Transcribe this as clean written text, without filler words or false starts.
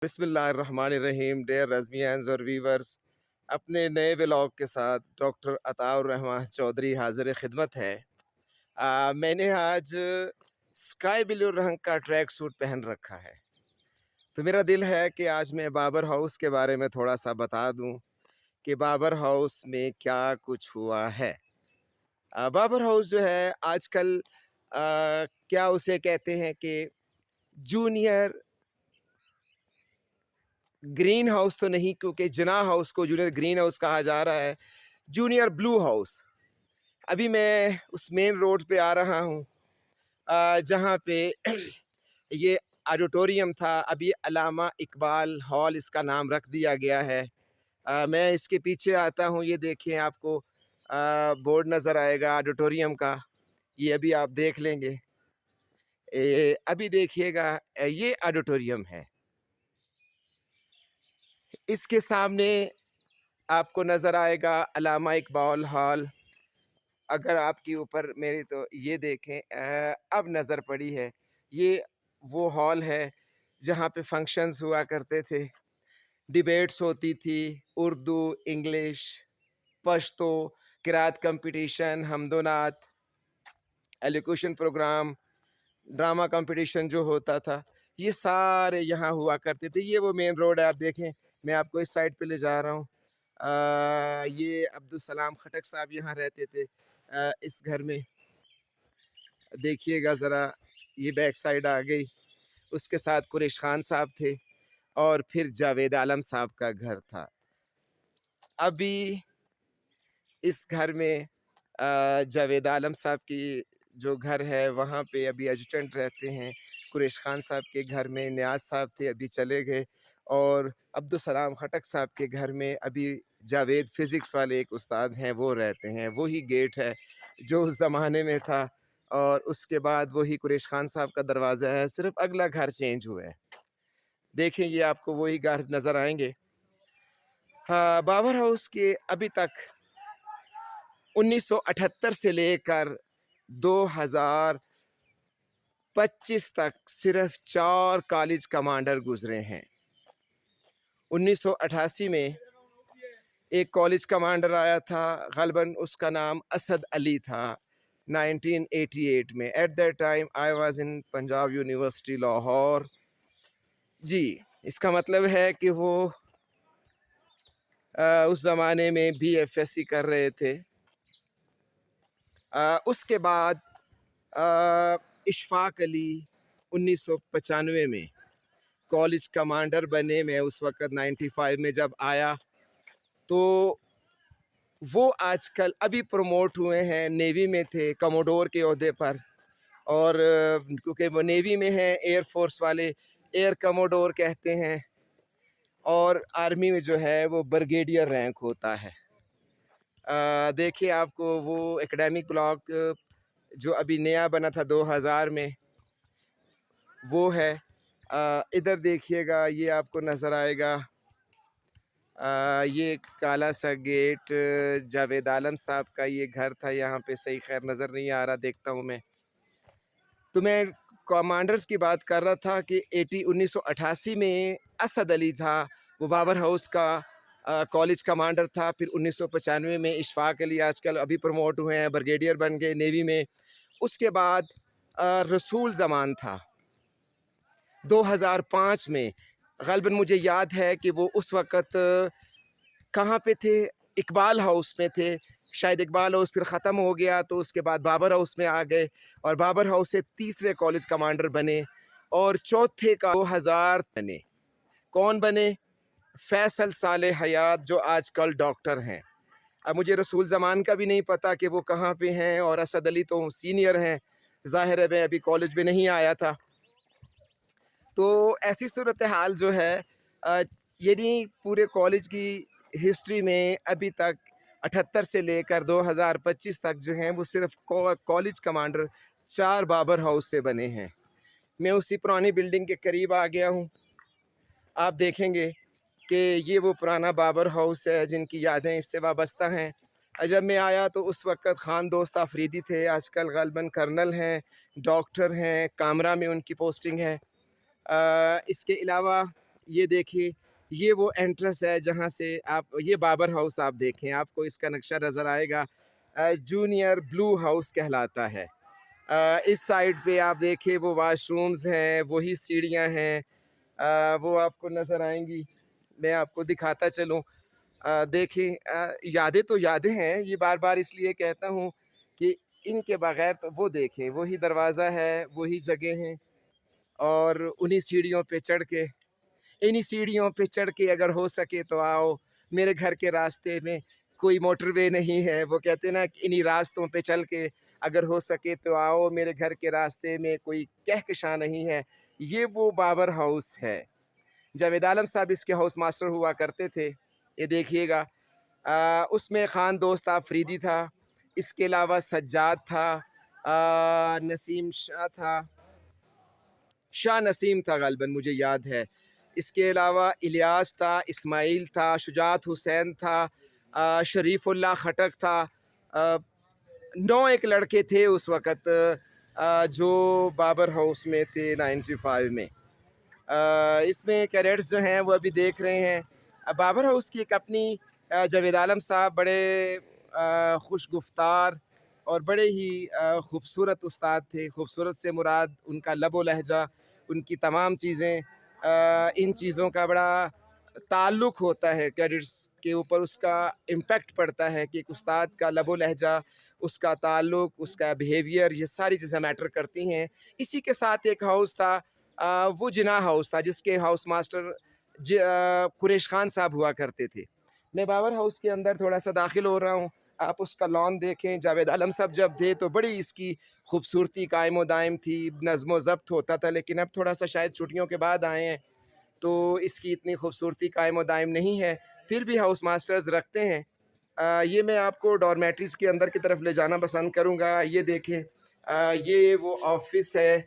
بسم اللہ الرحمن الرحیم. ڈیئر رزمیانز اور ویورز، اپنے نئے ولاگ کے ساتھ ڈاکٹر عطاء الرحمن چودھری حاضر خدمت ہے. میں نے آج اسکائی بلو رنگ کا ٹریک سوٹ پہن رکھا ہے، تو میرا دل ہے کہ آج میں بابر ہاؤس کے بارے میں تھوڑا سا بتا دوں کہ بابر ہاؤس میں کیا کچھ ہوا ہے. بابر ہاؤس جو ہے آج کل کیا اسے کہتے ہیں کہ جونیئر گرین ہاؤس تو نہیں، کیونکہ جناح ہاؤس کو جونیئر گرین ہاؤس کہا جا رہا ہے، جونیئر بلو ہاؤس. ابھی میں اس مین روڈ پہ آ رہا ہوں جہاں پہ یہ آڈیٹوریم تھا، ابھی علامہ اقبال ہال اس کا نام رکھ دیا گیا ہے. میں اس کے پیچھے آتا ہوں، یہ دیکھیں آپ کو بورڈ نظر آئے گا آڈیٹوریم کا، یہ ابھی آپ دیکھ لیں گے. ابھی دیکھیے گا یہ آڈیٹوریم ہے، اس کے سامنے آپ کو نظر آئے گا علامہ اقبال ہال. اگر آپ کی اوپر میری تو یہ دیکھیں اب نظر پڑی ہے، یہ وہ ہال ہے جہاں پہ فنکشنز ہوا کرتے تھے، ڈیبیٹس ہوتی تھی، اردو، انگلش، پشتو، قرات کمپٹیشن، حمد و نعت، ایلوکیوشن پروگرام، ڈرامہ کمپٹیشن جو ہوتا تھا، یہ سارے یہاں ہوا کرتے تھے. یہ وہ مین روڈ ہے، آپ دیکھیں میں آپ کو اس سائڈ پہ لے جا رہا ہوں. یہ عبدالسلام خٹک صاحب یہاں رہتے تھے اس گھر میں. دیکھیے گا ذرا، یہ بیک سائڈ آ گئی، اس کے ساتھ قریش خان صاحب تھے، اور پھر جاوید عالم صاحب کا گھر تھا. ابھی اس گھر میں جاوید عالم صاحب کی جو گھر ہے وہاں پہ ابھی ایڈجوٹنٹ رہتے ہیں. قریش خان صاحب کے گھر میں نیاز صاحب تھے، ابھی چلے گئے. اور عبدالسلام خٹک صاحب کے گھر میں ابھی جاوید فزکس والے ایک استاد ہیں، وہ رہتے ہیں. وہی گیٹ ہے جو اس زمانے میں تھا، اور اس کے بعد وہی قریش خان صاحب کا دروازہ ہے، صرف اگلا گھر چینج ہوا ہے. دیکھیں یہ آپ کو وہی گھر نظر آئیں گے. ہاں، بابر ہاؤس کے ابھی تک 1978 سے لے کر 2025 تک صرف 4 کالج کمانڈر گزرے ہیں. 1988 میں ایک کالج کمانڈر آیا تھا، غالباً اس کا نام اسد علی تھا. 1988 میں at that time I was in Punjab university Lahore. جی، اس کا مطلب ہے کہ وہ اس زمانے میں بی ایف ایس سی کر رہے تھے. اس کے بعد اشفاق علی 1995 میں کالج کمانڈر بنے. میں اس وقت 95 میں جب آیا تو وہ آج کل ابھی پروموٹ ہوئے ہیں، نیوی میں تھے کموڈور کے عہدے پر، اور کیونکہ وہ نیوی میں ہیں، ایئر فورس والے ایئر کموڈور کہتے ہیں، اور آرمی میں جو ہے وہ برگیڈیئر رینک ہوتا ہے. دیکھیے آپ کو وہ ایکڈیمک بلاک جو ابھی نیا بنا تھا 2000 میں، وہ ہے. ادھر دیکھیے گا، یہ آپ کو نظر آئے گا یہ کالا سا گیٹ جاوید عالم صاحب کا یہ گھر تھا. یہاں پہ صحیح خیر نظر نہیں آ رہا، دیکھتا ہوں میں. تو میں کمانڈرز کی بات کر رہا تھا کہ 1988 میں اسد علی تھا، وہ بابر ہاؤس کا کالج کمانڈر تھا. پھر 1995 میں اشفاق علی آج کل ابھی پروموٹ ہوئے ہیں، برگیڈیئر بن گئے نیوی میں. اس کے بعد رسول زمان تھا 2005 میں. غالباً مجھے یاد ہے کہ وہ اس وقت کہاں پہ تھے، اقبال ہاؤس میں تھے. شاید اقبال ہاؤس پھر ختم ہو گیا تو اس کے بعد بابر ہاؤس میں آ گئے، اور بابر ہاؤس سے تیسرے کالج کمانڈر بنے. اور چوتھے کا 2000 بنے. کون بنے؟ فیصل صالح حیات، جو آج کل ڈاکٹر ہیں. اب مجھے رسول زمان کا بھی نہیں پتا کہ وہ کہاں پہ ہیں، اور اسد علی تو سینئر ہیں، ظاہر ہے میں ابھی کالج میں نہیں آیا تھا. تو ایسی صورتحال جو ہے، یعنی پورے کالج کی ہسٹری میں ابھی تک 78 سے لے کر 2025 تک جو ہیں وہ صرف کالج کمانڈر 4 بابر ہاؤس سے بنے ہیں. میں اسی پرانی بلڈنگ کے قریب آ گیا ہوں. آپ دیکھیں گے کہ یہ وہ پرانا بابر ہاؤس ہے جن کی یادیں اس سے وابستہ ہیں. جب میں آیا تو اس وقت خان دوست آفریدی تھے، آج کل غالباً کرنل ہیں، ڈاکٹر ہیں، کامرا میں ان کی پوسٹنگ ہے. اس کے علاوہ یہ دیکھیں، یہ وہ انٹرنس ہے جہاں سے آپ یہ بابر ہاؤس آپ دیکھیں، آپ کو اس کا نقشہ نظر آئے گا، جونیئر بلو ہاؤس کہلاتا ہے۔ اس سائڈ پہ آپ دیکھیں وہ واش رومز ہیں، وہی سیڑھیاں ہیں، وہ آپ کو نظر آئیں گی، میں آپ کو دکھاتا چلوں۔ دیکھیں، یادیں تو یادیں ہیں، یہ بار بار اس لیے کہتا ہوں کہ ان کے بغیر تو وہ دیکھیں، وہی دروازہ ہے، وہی جگہ ہیں، اور انہی سیڑھیوں پہ چڑھ کے اگر ہو سکے تو آؤ۔ میرے گھر کے راستے میں کوئی موٹر وے نہیں ہے، وہ کہتے ہیں نا کہ انہی راستوں پہ چل کے اگر ہو سکے تو آؤ، میرے گھر کے راستے میں کوئی کہکشاں نہیں ہے۔ یہ وہ بابر ہاؤس ہے۔ جاوید عالم صاحب اس کے ہاؤس ماسٹر ہوا کرتے تھے، یہ دیکھیے گا۔ اس میں خان دوست آفریدی تھا، اس کے علاوہ سجاد تھا، نسیم شاہ تھا، شاہ نسیم تھا غالباً، مجھے یاد ہے۔ اس کے علاوہ الیاس تھا، اسماعیل تھا، شجاعت حسین تھا، شریف اللہ خٹک تھا۔ 9 ایک لڑکے تھے اس وقت جو بابر ہاؤس میں تھے 95 میں۔ اس میں کیڈٹس جو ہیں وہ ابھی دیکھ رہے ہیں۔ بابر ہاؤس کی ایک اپنی جاوید عالم صاحب بڑے خوش گفتار اور بڑے ہی خوبصورت استاد تھے۔ خوبصورت سے مراد ان کا لب و لہجہ، ان کی تمام چیزیں، ان چیزوں کا بڑا تعلق ہوتا ہے کیڈٹس کے اوپر، اس کا امپیکٹ پڑتا ہے کہ ایک استاد کا لب و لہجہ، اس کا تعلق، اس کا بیہیویئر، یہ ساری چیزیں میٹر کرتی ہیں۔ اسی کے ساتھ ایک ہاؤس تھا، وہ جناح ہاؤس تھا، جس کے ہاؤس ماسٹر قریش خان صاحب ہوا کرتے تھے۔ میں بابر ہاؤس کے اندر تھوڑا سا داخل ہو رہا ہوں، آپ اس کا لان دیکھیں۔ جاوید عالم صاحب جب تھے تو بڑی اس کی خوبصورتی قائم و دائم تھی، نظم و ضبط ہوتا تھا، لیکن اب تھوڑا سا شاید چھٹیوں کے بعد آئے ہیں تو اس کی اتنی خوبصورتی قائم و دائم نہیں ہے، پھر بھی ہاؤس ماسٹرز رکھتے ہیں۔ یہ میں آپ کو ڈارمیٹریز کے اندر کی طرف لے جانا پسند کروں گا۔ یہ دیکھیں، یہ وہ آفس ہے